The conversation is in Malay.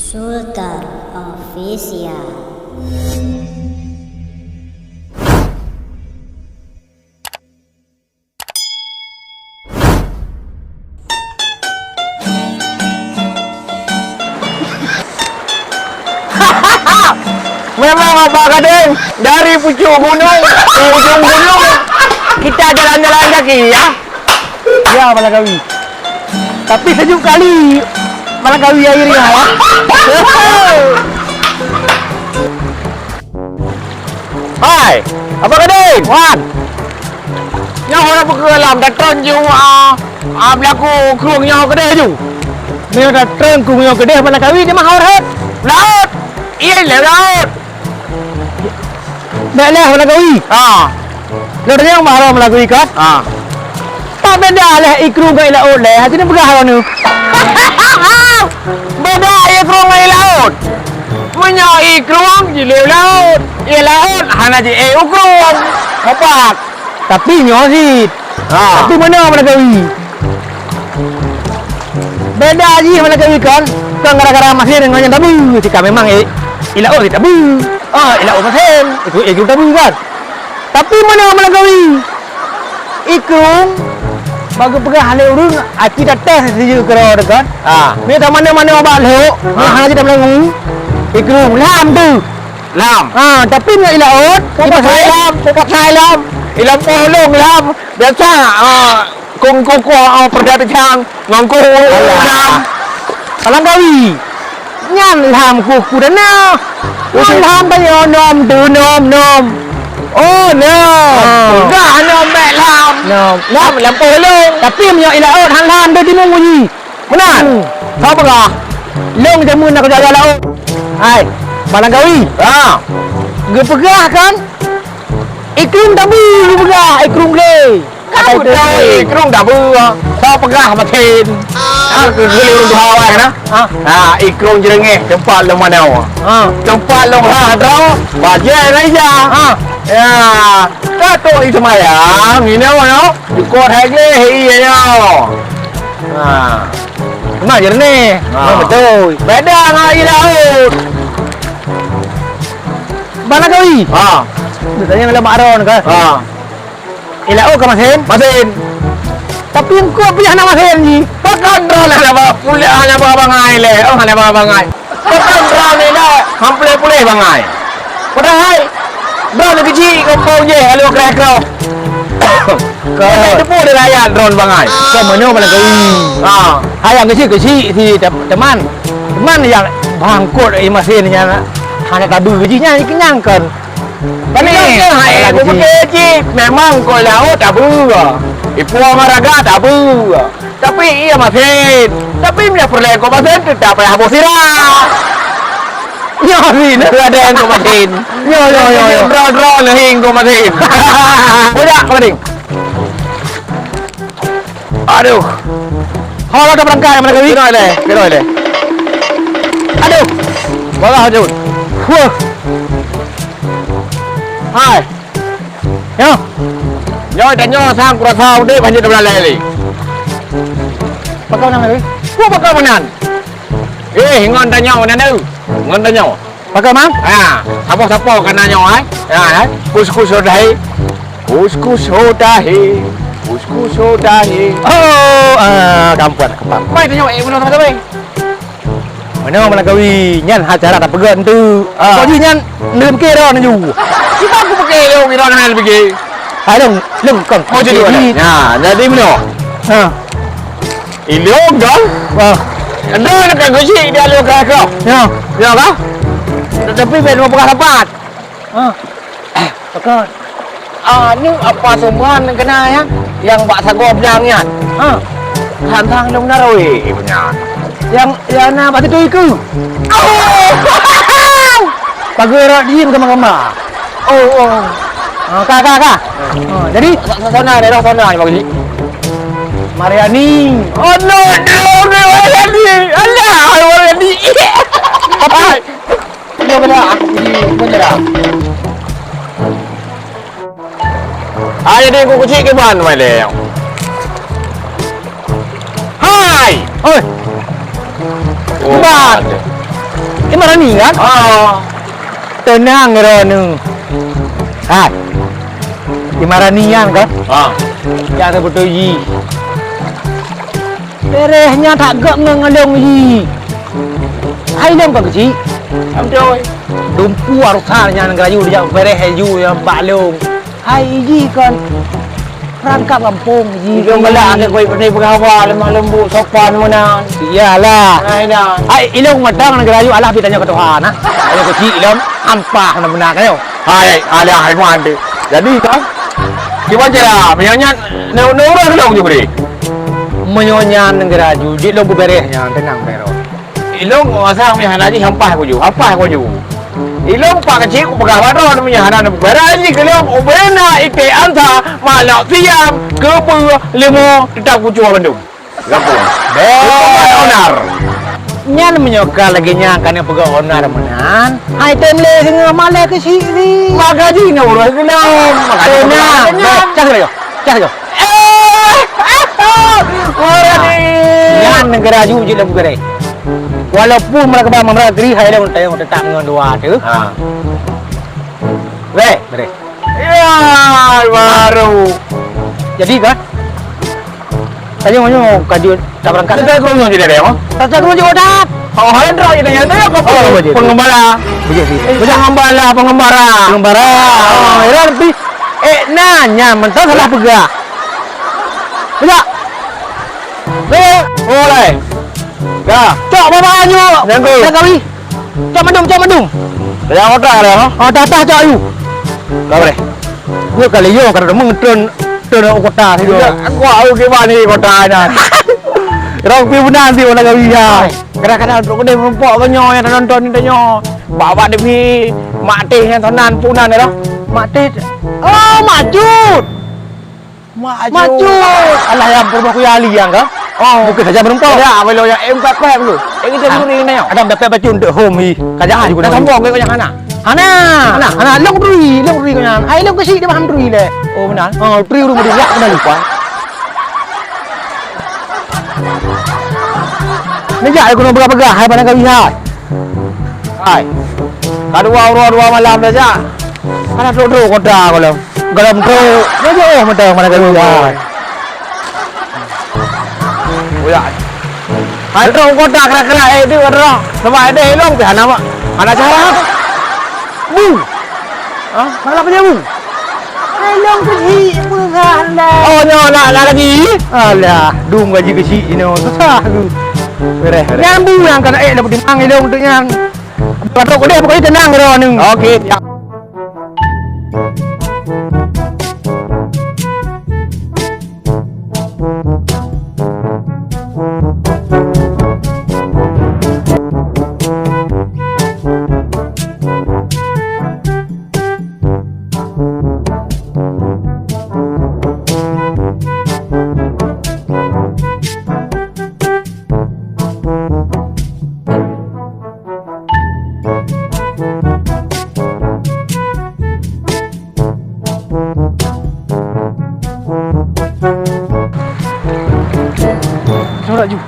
Sultan Official. Memang Abah Gading dari pucuk gunung ke ujung gunung kita jalan-jalan kaki ya. Ya Malagawi. Tapi sejuk kali Malagawi airnya ya. Hai, Abah Gading. Wan, Yang orang berkelam datang je berlaku kerung yang kedai tu. ni ada tren ku punya kedai Malagawi dia mah orang. Laut. Iya laut. Dak lah Malagawi. Lo dia yang marah Malagawi kan? Tak beda lah ikru dengan laut lah. Hati ni berah ni. Beda ia kerung dengan laut. Punya ikrung je laut. Ia laut hana je ukrung. Apa? Tapi nyosit. Tapi mana Malagawi? Beda je Malagawi kan? Bukan gara-gara masih dengan yang tabu. Jika memang ilaut tidak tabu. Ilaut pasal. Ikru tabu kan? Tapi mana Malagawi? Ikru bagi pergi hal urung aci datang saja kerana dekat. Ni tak mana-mana abang lho. Ni hang aja dah melangu. Ikru lam tu. Lam. Tapi nak ilaut, Kupat Thailand. Ilam polong lam. Biasa kung kuku perdana chang ngongku lam. Malagawi. Nyan lam ku dah na. Nyan lam banyak nom. Oh no. Dah nom bek lam. Lam polong. Tapi punya ilaut hang lam dia timung bunyi. Benar? Siapa kah? Long jamu nak kerja laut. Hai, Malagawi. Gepegah kan? Ikrum tabu gepegah, ikrum le. Kamu tahu kerung dah ber. Saya pegah makin. Keliru dua awak na. Ikrung jerengeh tempat lo mana? Tempat lo tau. Bajet aja. Ya, tato itu mayang. Ini mana? Ikut aja iya. Benar je ni. Betul. Beda dengan air laut. Malagawi. Dia tanya dengan Maron ke? Ilaut ke Masin? Masin. Tapi engkau punya anak Masin ni. Pakan drone lah pulih hanya bangai le. Hanya bangai. Pakan drone ni dah hampir pulih bangai. Padahal drone kecil kau je kalau kerek. Kau depu dia layan drone bangai. Kau mana Malagawi? Ayam kecil si teman yang bangkut Masin ni hanya tabu kecilnya ni kenyangkan. Tapi aku kecil memang kau laut tabu. Ipu Amaraga tabu. Tapi iya Masin. Tapi dia perlu kau Masin tidak payah bosirah. Yo ni ada yang kau Masin. Yo. Drone lehing kau Masin. Budak kau Masin. Aduh. Kalau ada berangkat Malagawi. Kira le. Aduh. Balah jut. Wah. Hai. Yo. Nyo dan nyo sang kurasau dek banjir dah lele. Pakau nang Malagawi. Ku bakal menan. Ngon dan nyo nan tu. Ngon dan nyo. Pakau mang? Sapo-sapo kena nyo ai. Kus-kus dahi. Kus-kus dahi. Kus-kus dahi. Oh, kampuan. Mai tanya benar sama weh. Mana Malagawi nyan acara tak pegan tu. Kau ni nyan nem kira na ju. Kita aku pakai lo kira hal pergi. Hai long kong. Mau jadi mana? Jadi mana? Ilong dong. Ada nak kunci dia lo kau. Ya kah? Tapi ben mau pegang tempat. Pakau. Ni apa semua kena ya? Yang bak sagor bilangnya. Hantang dong naroi punya. Yang na pati tu iku. Pagai rak dia kemana-mana. Kak. Jadi Sana ni bagi. Mariani. Oh no, Mariani. Allah, Mariani. Apa? Dia benar aku pergi benar. Jadi aku kecil ke mana mai Hai. Oi. Ban. Marani kan? Tenang Ronu. Hai. Maranian kan? Ya betul ji. Terehnya tak gak ngalong ji. Hai lem ka kecil. Am trôi. Dumpu arusanya ngerayu dia pereh ju yang balong. Hai ji kan. Perangkap kampung ji. Yung wala ang ko'y panay paghawa, lembu, sopan mo na. Iyalah. Ay na. Ay ilong madang ngerayu Allah pitanya ke Tuhan ah. Ayo kecil ilong ampah na benar kayo. Ay, ala ay mo ande. Jadi kan, gimana cara? Menyanyi, nurut dong juga deh. Menyonyan ngerayu di lo berehnya tenang pero. Ilong masa menyanyi aja hampah ko ju. Ilong pak kecil ko paghawa ron menyanyi berani kelong ubena ike anta malau tiam kepu lemo tetap ku cuma Bandung. Gapo. Onar. Nyan menyoka lagi nyangkan yang pegawai onar menan. Hai temle sing male ke sini. Magaji na urus kelong. Cak yo. Nyan negara ju je lembu gere. Walaupun mereka bang meradri hai dah untuk tak ngon dua tu. Bere. Ya, baru. Jadi kan? Tadi mau kaju tak berangkat. Kita kurang jadi deh, oh. Tak cakap je odat. Oh, hal itu aja tanya tanya kok pengembara. Begitu. Pengembara. Oh, ya lebih. Nanya mentah salah pegah. Betul. Boleh. Dah. Cok bapaknya. Jangan kali. Cok madum. Dah otak ada, oh. Oh, datah cok you. Dah boleh. Gue kali yo karena mengetron kota ni dia. Aku tahu gimana ni kotanya. Rong pi benar sih orang kali ya. Kadang-kadang aku dah merempok banyak yang nonton ni tanya. Bawa dia pi mak teh yang tonan punan ni lah. Mak Tit. Oh, Majud. Alah yang berbah ku ali yang ka? Oh, bukan saja berempok. Ya, kalau yang M4 dulu. Yang kita dulu ni ni. Ada bepek baju untuk home ni. Kajak juga. Dah sombong ke yang anak? Ana, long duri kau nyan. Ai long kasi dia paham duri le. Oh benar. Oh, duri rumah dia kena lupa. Ni jak aku nak berapa-berapa hai pada kau lihat. Hai. Dua malam dah jak. Ana duduk kota kalau. Galam tu. Ni je mata mana kau lihat. Ya. Hai tu kota kera-kera itu ada. Sebab ada elong tu anak mak. Anak cara. Bung. Malah punya bung. Elong kecil perusahaan dah. Oh, nak lagi. Alah, dung gaji kecil ni susah tu. Beres. Nyambung yang kena dapat dimang elong untuk yang. Patok kau dia pokoknya tenang ro ni. Okey. Surat ju.